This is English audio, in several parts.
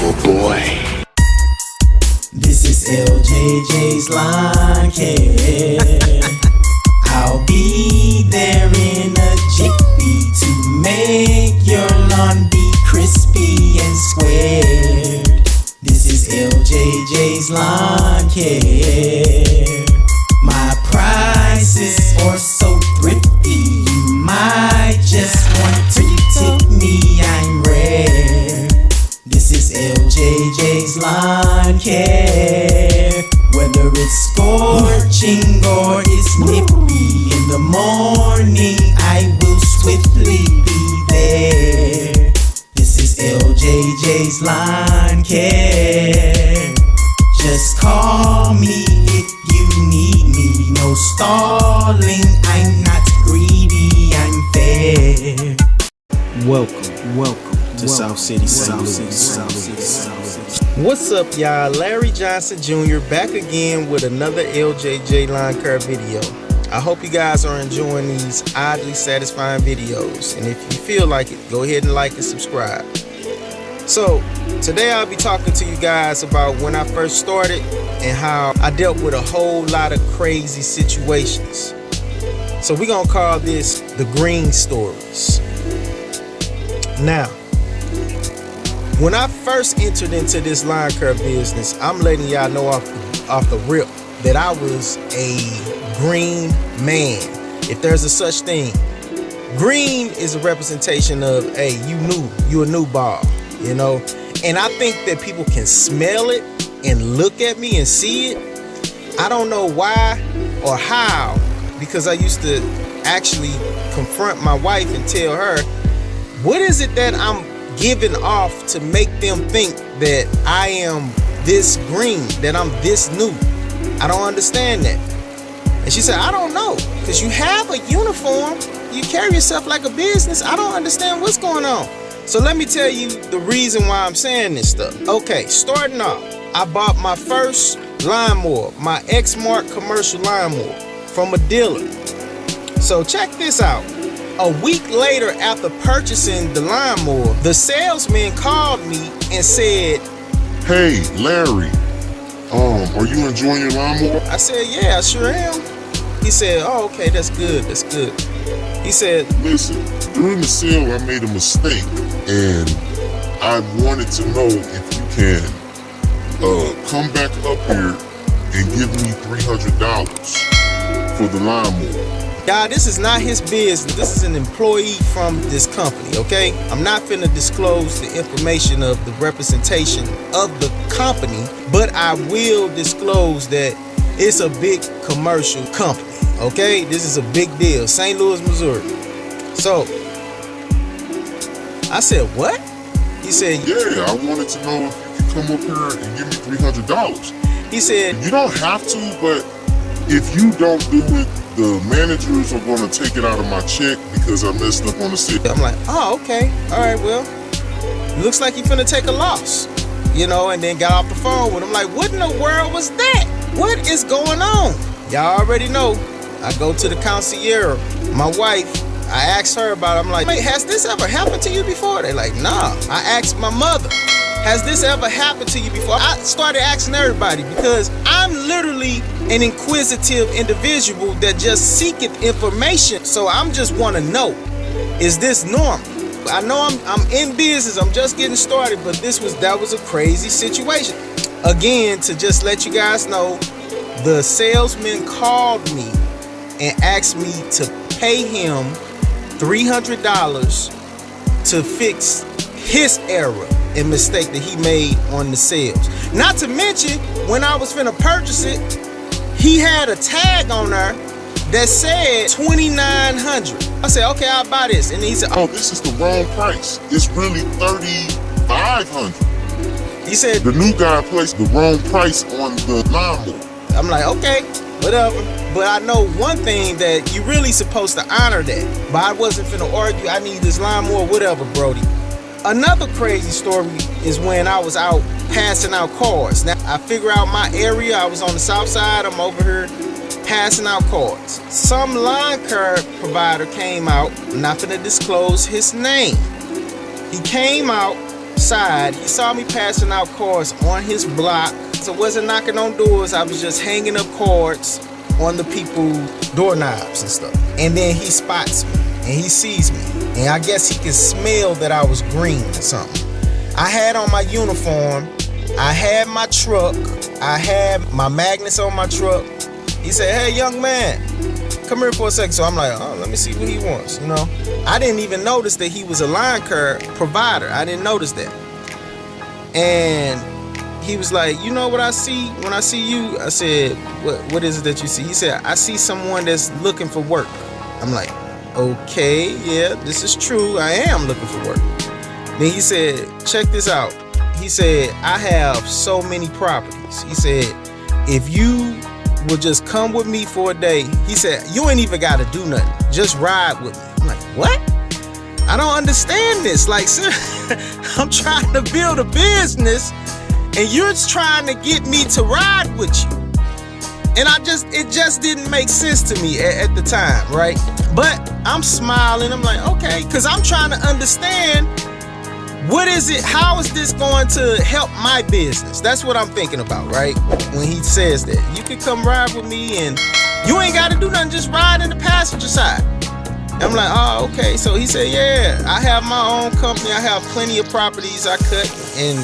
over, boy. This is LJJ's Lawncare. I'll be there in a jiffy to make your lawn be crispy and squared. This is LJJ's Lawncare. My prices are so thrifty, you might just want to tip me, I'm rare. This is LJJ's Lawncare. Whether it's scorching or it's nippy, in the morning I will swiftly be there. This is LJJ's Lawncare. Just call me if you need me. No stalling, I'm not greedy, I'm fair. Welcome to South City, St. Louis. What's up, y'all? Larry Johnson Jr. back again with another LJJ Lawncare video. I hope you guys are enjoying these oddly satisfying videos, and if you feel like it, go ahead and like and subscribe. So today I'll be talking to you guys about when I first started and how I dealt with a whole lot of crazy situations. So we're gonna call this the green stories. Now, when I first entered into this Lawncare business, I'm letting y'all know off the rip that I was a green man, if there's a such thing. Green is a representation of, hey, you a new ball, you know? And I think that people can smell it and look at me and see it. I don't know why or how, because I used to actually confront my wife and tell her, what is it that I'm giving off to make them think that I am this green, that I'm this new? I don't understand that. And she said, I don't know, because you have a uniform, you carry yourself like a business. I don't understand what's going on. So let me tell you the reason why I'm saying this stuff. Okay, starting off, I bought my first lawnmower, my X-Mark commercial lawnmower from a dealer. So check this out. A week later, after purchasing the lawnmower, the salesman called me and said, "Hey, Larry, are you enjoying your lawnmower?" I said, "Yeah, I sure am." He said, "Oh, okay, that's good, that's good." He said, "Listen, during the sale, I made a mistake, and I wanted to know if you can come back up here and give me $300 for the lawnmower." Y'all, this is not his business. This is an employee from this company, okay? I'm not finna disclose the information of the representation of the company, but I will disclose that it's a big commercial company, okay? This is a big deal, St. Louis, Missouri. So, I said, what? He said, "Yeah, I wanted to know if you could come up here and give me $300. He said, "You don't have to, but if you don't do it, the managers are going to take it out of my check because I messed up on the sale." I'm like, oh, okay. All right, well, looks like you finna take a loss, you know, and then got off the phone with him. Like, what in the world was that? What is going on? Y'all already know. I go to the concierge. My wife, I asked her about it. I'm like, "Wait, has this ever happened to you before?" They're like, "Nah." I asked my mother, "Has this ever happened to you before?" I started asking everybody because I'm literally an inquisitive individual that just seeketh information. So I'm just want to know, is this normal? I know I'm in business, I'm just getting started, but that was a crazy situation. Again, to just let you guys know, the salesman called me and asked me to pay him $300 to fix his error and mistake that he made on the sales. Not to mention, when I was finna purchase it, he had a tag on there that said $2,900. I said, okay, I'll buy this. And he said, "Oh, this is the wrong price. It's really $3,500. He said, "The new guy placed the wrong price on the lawnmower." I'm like, okay, whatever. But I know one thing, that you really supposed to honor that. But I wasn't finna argue, I need this lawnmower, whatever, Brody. Another crazy story is when I was out passing out cards. Now, I figure out my area. I was on the south side. I'm over here passing out cards. Some Lawncare provider came out. I'm not going to disclose his name. He came out, outside. He saw me passing out cards on his block. So I wasn't knocking on doors. I was just hanging up cards on the people's doorknobs and stuff. And then he spots me and he sees me. And I guess he can smell that I was green or something. I had on my uniform. I had my truck. I had my magnets on my truck. He said, "Hey, young man, come here for a second." So I'm like, "Oh, let me see what he wants," you know. I didn't even notice that he was a Lawncare provider. I didn't notice that. And he was like, "You know what I see when I see you?" I said, what is it that you see?" He said, "I see someone that's looking for work." I'm like, "Okay, yeah, this is true. I am looking for work." Then he said, "Check this out." He said, "I have so many properties." He said, "If you will just come with me for a day," he said, "you ain't even got to do nothing. Just ride with me." I'm like, "What? I don't understand this. Like, sir, I'm trying to build a business and you're trying to get me to ride with you." And it just didn't make sense to me at the time, right? But I'm smiling. I'm like, okay, because I'm trying to understand, what is it? How is this going to help my business? That's what I'm thinking about, right? When he says that, "You can come ride with me and you ain't got to do nothing, just ride in the passenger side." I'm like, "Oh, okay." So he said, "Yeah, I have my own company. I have plenty of properties I cut and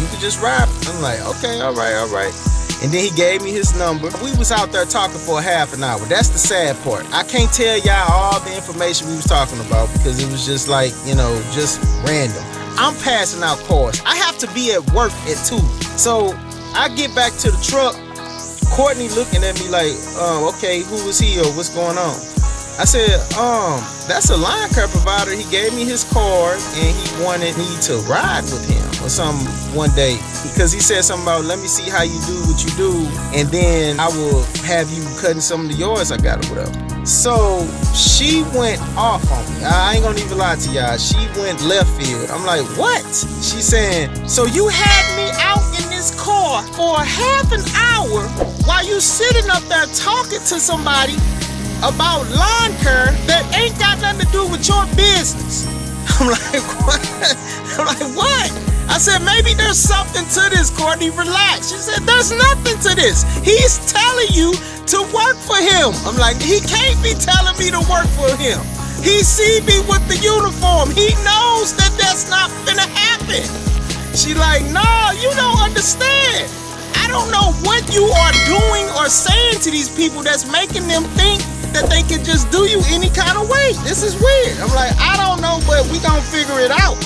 you can just ride." I'm like, "Okay, all right. And then he gave me his number. We was out there talking for a half an hour. That's the sad part. I can't tell y'all all the information we was talking about because it was just like, you know, just random. I'm passing out cards. I have to be at work at 2. So I get back to the truck. Courtney looking at me like, "Okay, who was he or what's going on?" I said, "That's a Lawncare provider. He gave me his card and he wanted me to ride with him or something one day because he said something about, 'Let me see how you do what you do and then I will have you cutting some of the yards I got or whatever.'" So she went off on me. I ain't gonna even lie to y'all. She went left field. I'm like, "What?" She saying, "So you had me out in this car for a half an hour while you sitting up there talking to somebody about Lawncare that ain't got nothing to do with your business." I'm like, "What?" I'm like, "What?" I said, "Maybe there's something to this, Courtney. Relax." She said, "There's nothing to this. He's telling you to work for him." I'm like, "He can't be telling me to work for him. He see me with the uniform. He knows that that's not gonna happen." She like, "No, you don't understand. I don't know what you are doing or saying to these people that's making them think that they can just do you any kind of way. This is weird." I'm like, "I don't know, but we gonna figure it out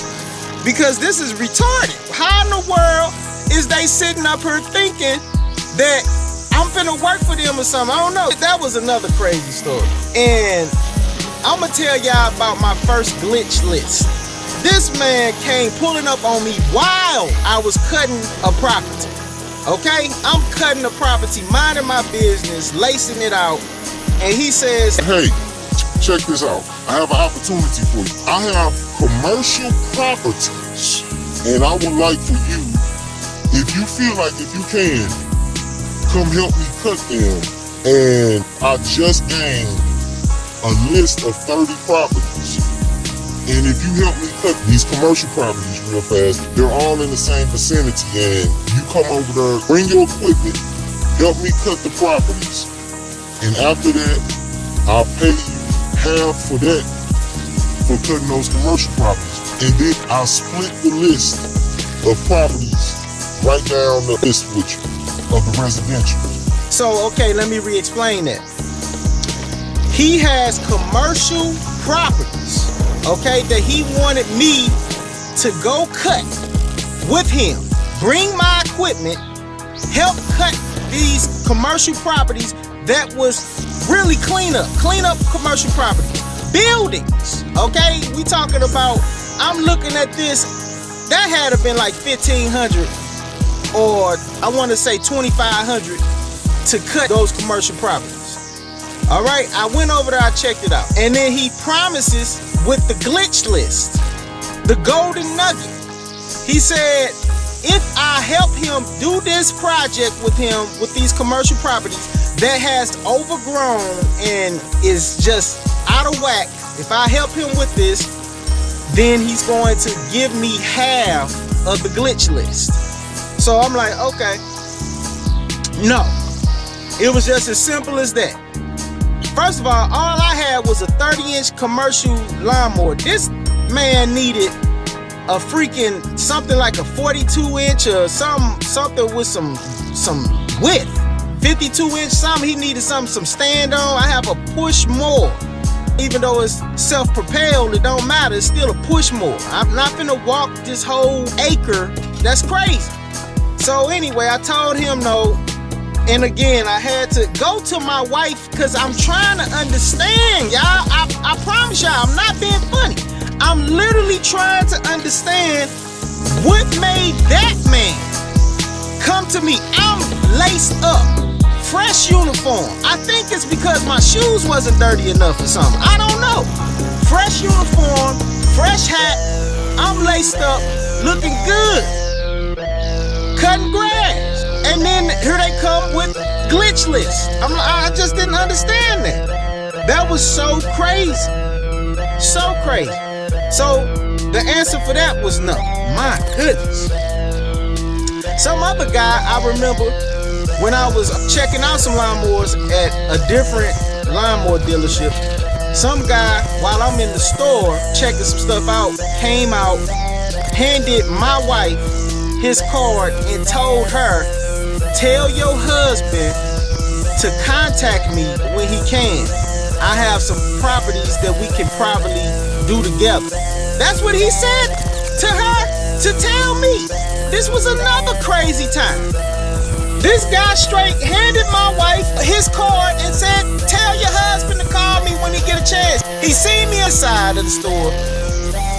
because this is retarded. How in the world is they sitting up here thinking that I'm finna work for them or something?" I don't know. That was another crazy story. And I'm gonna tell y'all about my first glitch list. This man came pulling up on me while I was cutting a property. Okay? I'm cutting a property, minding my business, lacing it out. And he says, "Hey, check this out. I have an opportunity for you. I have commercial properties, and I would like for you, if you feel like if you can, come help me cut them. And I just gained a list of 30 properties. And if you help me cut these commercial properties real fast, they're all in the same vicinity. And you come over there, bring your equipment, help me cut the properties. And after that, I'll pay you half for that, for cutting those commercial properties. And then I'll split the list of properties right down the list with you of the residential." So, okay, let me re-explain that. He has commercial properties, okay, that he wanted me to go cut with him. Bring my equipment, help cut these commercial properties that was really clean up commercial properties. Buildings, okay? We talking about, I'm looking at this, that had to been like 1,500 or I want to say 2,500 to cut those commercial properties. All right, I went over there, I checked it out. And then he promises with the glitch list, the golden nugget. He said, if I help him do this project with him, with these commercial properties that has overgrown and is just out of whack, if I help him with this, then he's going to give me half of the glitch list. So I'm like, okay. No. It was just as simple as that. First of all I had was a 30-inch commercial lawnmower. This man needed a freaking something like a 42-inch or something with some width. 52-inch something. He needed some stand on. I have a push mower. Even though it's self-propelled, it don't matter. It's still a push mower. I'm not finna walk this whole acre. That's crazy. So anyway, I told him no. And again, I had to go to my wife because I'm trying to understand, y'all. I promise y'all, I'm not being funny. I'm literally trying to understand what made that man come to me. I'm laced up, fresh uniform. I think it's because my shoes wasn't dirty enough or something. I don't know. Fresh uniform, fresh hat. I'm laced up, looking good, cutting grass. And then here they come with glitch list. I just didn't understand that. That was so crazy. So crazy. So the answer for that was no. My goodness. Some other guy, I remember when I was checking out some lawnmowers at a different lawnmower dealership, some guy, while I'm in the store checking some stuff out, came out, handed my wife his card and told her, tell your husband to contact me when he can. I have some properties that we can probably do together. That's what he said to her to tell me. This was another crazy time. This guy straight handed my wife his card and said, tell your husband to call me when he get a chance. He seen me inside of the store.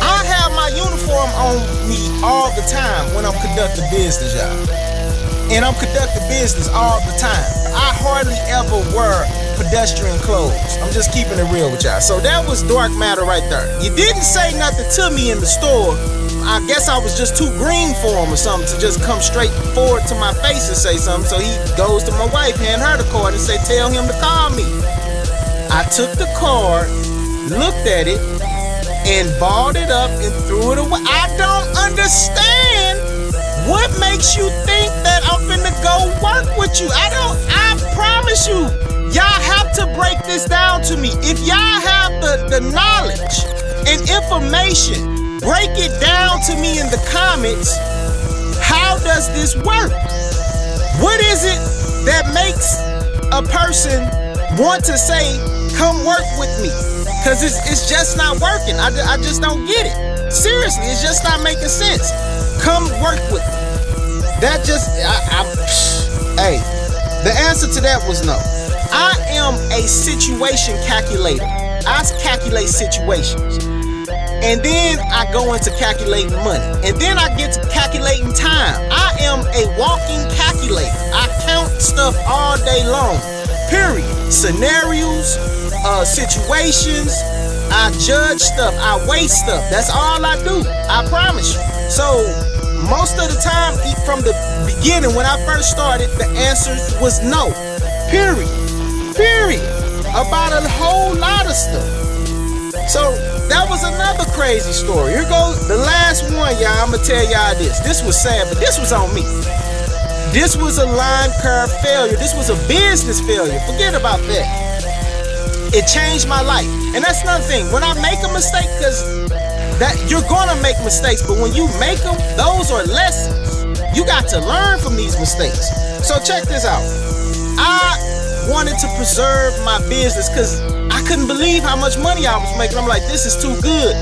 I have my uniform on me all the time when I'm conducting business, y'all. And I'm conducting business all the time. I hardly ever wear pedestrian clothes. I'm just keeping it real with y'all. So that was dark matter right there. You didn't say nothing to me in the store. I guess I was just too green for him or something to just come straight forward to my face and say something. So he goes to my wife, hand her the card and say, tell him to call me. I took the card, looked at it, and balled it up and threw it away. I don't understand. What makes you think that I'm finna go work with you? I promise you, y'all have to break this down to me. If y'all have the knowledge and information, break it down to me in the comments. How does this work? What is it that makes a person want to say, come work with me? Because it's just not working. I just don't get it. Seriously, it's just not making sense. Come work with me. That just, hey, the answer to that was no. I am a situation calculator. I calculate situations. And then I go into calculating money. And then I get to calculating time. I am a walking calculator. I count stuff all day long. Period. Scenarios, situations. I judge stuff. I weigh stuff. That's all I do. I promise you. So most of the time, from the beginning, when I first started, the answer was no. Period. About a whole lot of stuff. So that was another crazy story. Here goes the last one, y'all. I'm gonna tell y'all this. This was sad, but this was on me. This was a Lawncare failure. This was a business failure. Forget about that. It changed my life. And that's another thing. When I make a mistake, because that you're gonna make mistakes, but when you make them, those are lessons. You got to learn from these mistakes. So check this out. I wanted to preserve my business because I couldn't believe how much money I was making. I'm like, this is too good.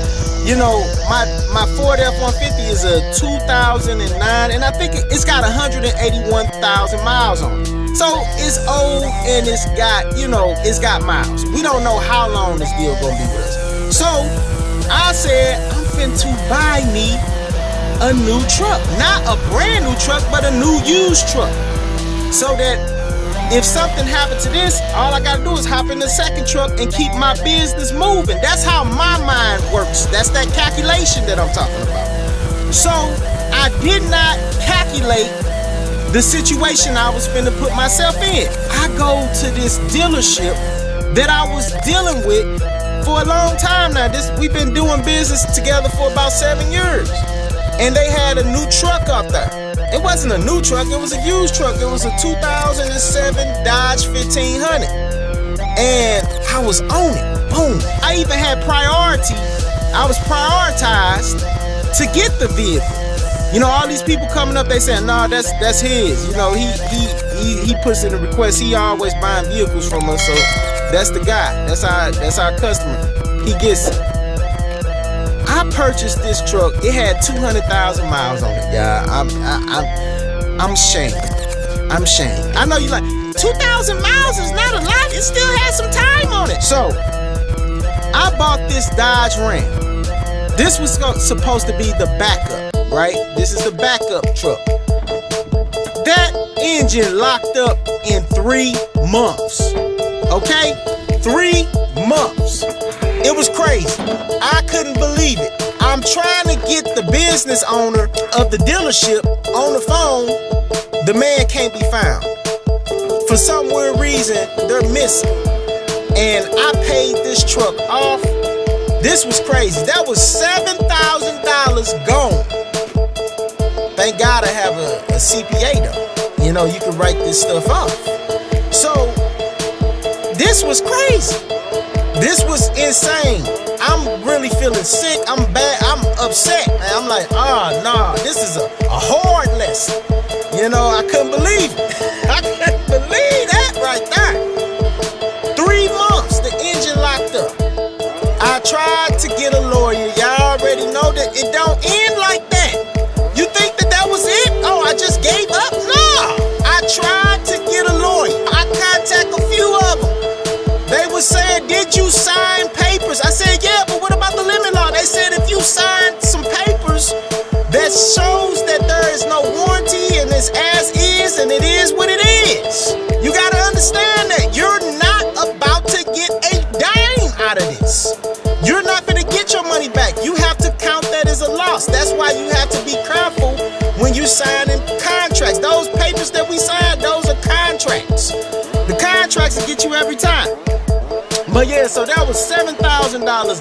You know, my Ford F-150 is a 2009, and I think it's got 181,000 miles on it. So it's old and it's got miles. We don't know how long this deal gonna be with us. So I said, I'm finna buy me a new truck. Not a brand new truck, but a new used truck. So that if something happened to this, all I gotta do is hop in the second truck and keep my business moving. That's how my mind works. That's that calculation that I'm talking about. So I did not calculate the situation I was finna put myself in. I go to this dealership that I was dealing with for a long time now. We've been doing business together for about 7 years. and they had a new truck out there. It wasn't a new truck, it was a used truck. It was a 2007 Dodge 1500. And I was on it. Boom. I even had priority. I was prioritized to get the vehicle. You know, all these people coming up, they saying, nah, that's his. You know, he puts in a request. He always buying vehicles from us, so that's the guy. That's our customer. He gets it. I purchased this truck. It had 200,000 miles on it, y'all. I'm ashamed. I'm ashamed. I know you like 2,000 miles is not a lot. It still has some time on it. So I bought this Dodge Ram. This was supposed to be the backup, right? This is the backup truck. That engine locked up in 3 months. Okay? 3 months. It was crazy. I couldn't believe it. I'm trying to get the business owner of the dealership on the phone. The man can't be found. For some weird reason, they're missing. And I paid this truck off. This was crazy. That was $7,000 gone. Thank God I have a CPA though. You know, you can write this stuff off. So, this was crazy. This was insane. I'm really feeling sick. I'm bad. I'm upset, man. I'm like, nah, this is a hard lesson. You know, I couldn't believe it. I couldn't believe that right there. 3 months, the engine locked up. I tried to get a lawyer. Y'all already know that it don't end like that. You think that was it? Oh, I just gave up? Nah. I tried to get a lawyer. I contacted a few of them. They were saying, did you sign papers? I said, yeah, but what about the limit law? They said, if you signed some papers that shows that there is no warranty and it's as is and it is what it is. You got to understand that you're not about to get a dime out of this. You're not going to get your money back. You have to count that as a loss. That's why you have to be careful when you signing contracts. Those papers that we signed, those are contracts. The contracts will get you every time. But yeah, so that was $7,000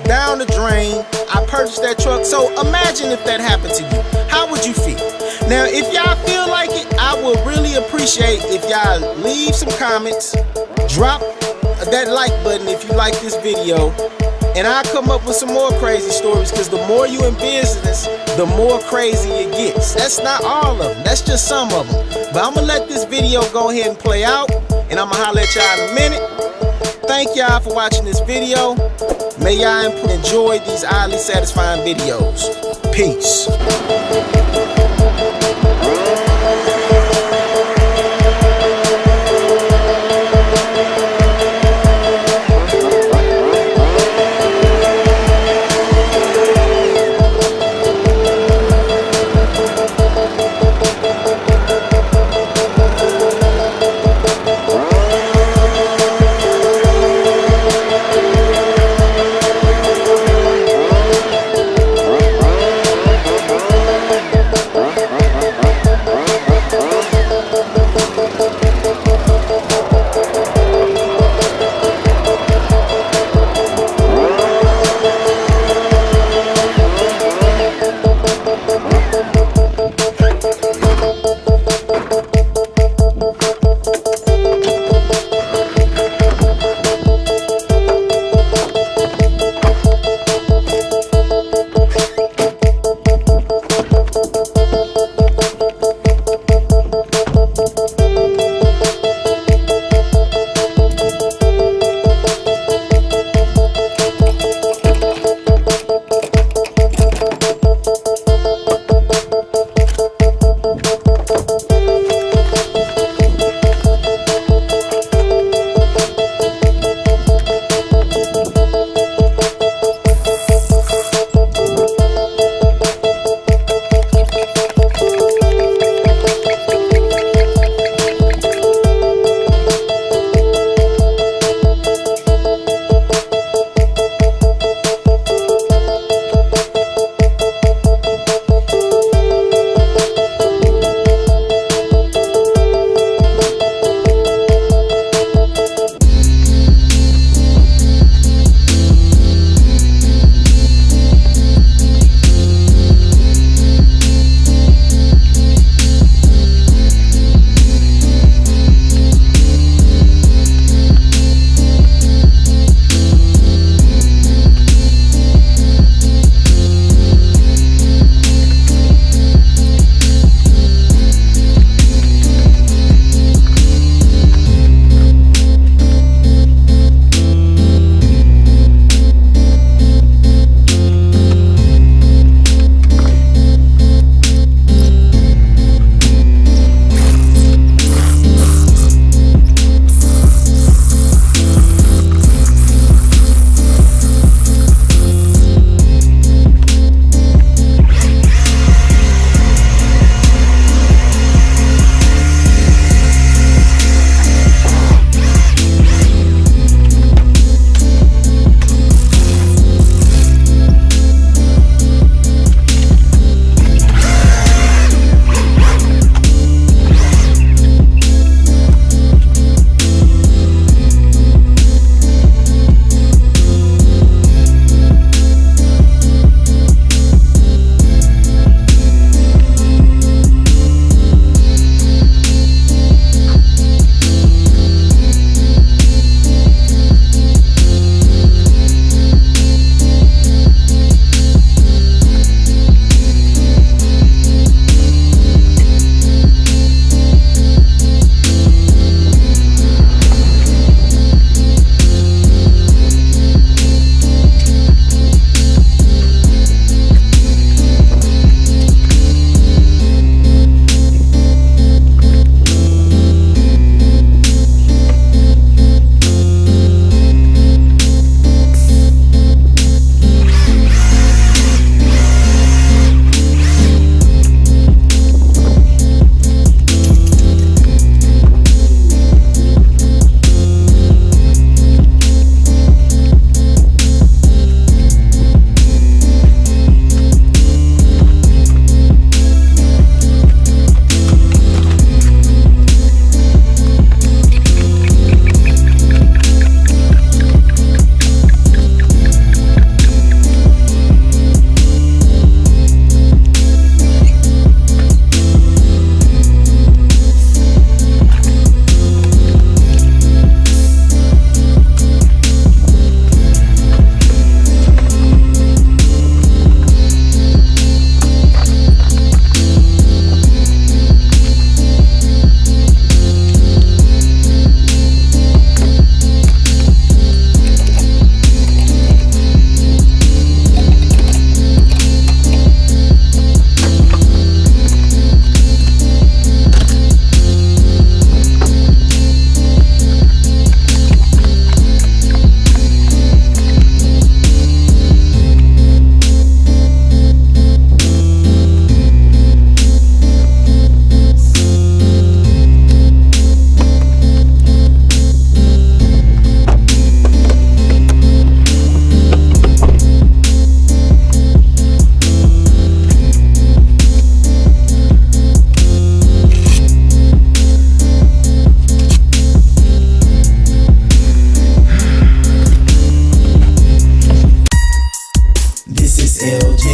down the drain. I purchased that truck. So imagine if that happened to you. How would you feel? Now, if y'all feel like it, I would really appreciate if y'all leave some comments. Drop that like button if you like this video. And I'll come up with some more crazy stories, because the more you in business, the more crazy it gets. That's not all of them. That's just some of them. But I'm going to let this video go ahead and play out. And I'm going to holler at y'all in a minute. Thank y'all for watching this video. May y'all enjoy these highly satisfying videos. Peace.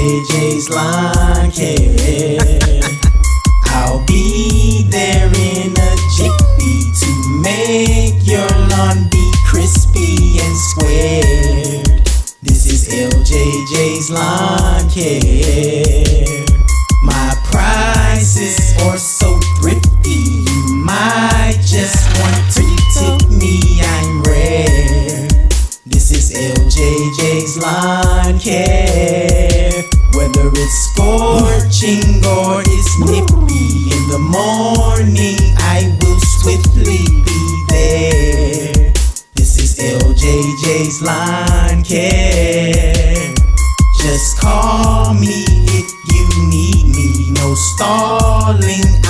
LJJ's Lawn Care. I'll be there in a jiffy to make your lawn be crispy and squared. This is LJJ's Lawn Care. My prices are so thrifty, you might just want to tip me, I'm rare. This is LJJ's Lawn Care. Whether it's scorching or it's nippy, in the morning I will swiftly be there. This is LJJ's Lawn Care. Just call me if you need me, no stalling.